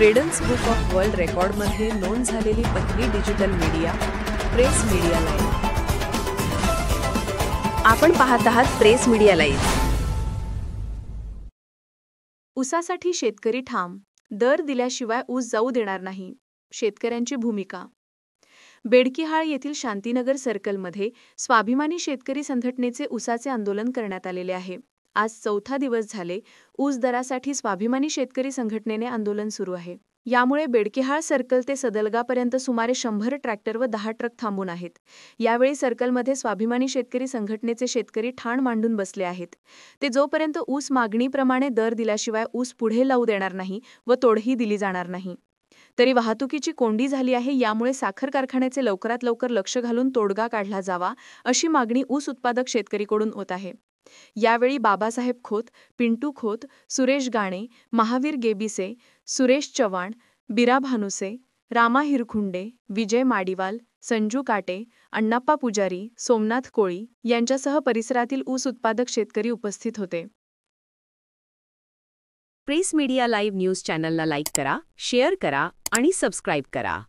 Freedoms book of world रेकॉर्डमध्ये नोंद झालेली पहिली digital media press media live. आपण पाहत आहात प्रेस मीडिया लाईव्ह। ऊसासाठी शेतकरी ठाम, दर दिल्याशिवाय ऊस जाऊ देणार नाही, शेतकऱ्यांची भूमिका। बेडकीहाळ येथील शांतीनगर सर्कलमध्ये स्वाभिमानी शेतकरी संघटनेचे ऊसाचे आंदोलन करण्यात आलेले आहे। आज चौथा दिवस झाले ऊस दरासाठी स्वाभिमानी शेतकरी संघटनेने आंदोलन सुरू आहे। यामुळे बेडकीहाळ सर्कल ते सदलगापर्यंत सुमारे 100 ट्रॅक्टर व 10 ट्रक थांबून आहेत। यावेळी सर्कलमध्ये स्वाभिमानी शेतकरी संघटनेचे शेतकरी ठाण मांडून बसले आहेत। ते जोपर्यंत ऊस मागणीप्रमाणे दर दिल्याशिवाय ऊस पुढे लावू देणार नाही व तोडही दिली जाणार नाही। तरी वाहतुकीची कोंडी झाली आहे। यामुळे साखर कारखान्याचे लवकरात लवकर लक्ष घालून तोडगा काढला जावा अशी मागणी ऊस उत्पादक शेतकरीकडून होत आहे। यावेळी बाबासाहेब खोत, पिंटू खोत, सुरेश गाणे, महावीर गेबिसे, सुरेश चव्हाण, बिरा भानुसे, रामा हिरखुंडे, विजय माडिवाल, संजू काटे, अण्णाप्पा पुजारी, सोमनाथ कोळी यांच्यासह परिसरातील ऊस उत्पादक शेतकरी उपस्थित होते। प्रेस मीडिया लाईव्ह न्यूज चॅनलला लाईक करा, शेअर करा आणि सबस्क्राईब करा।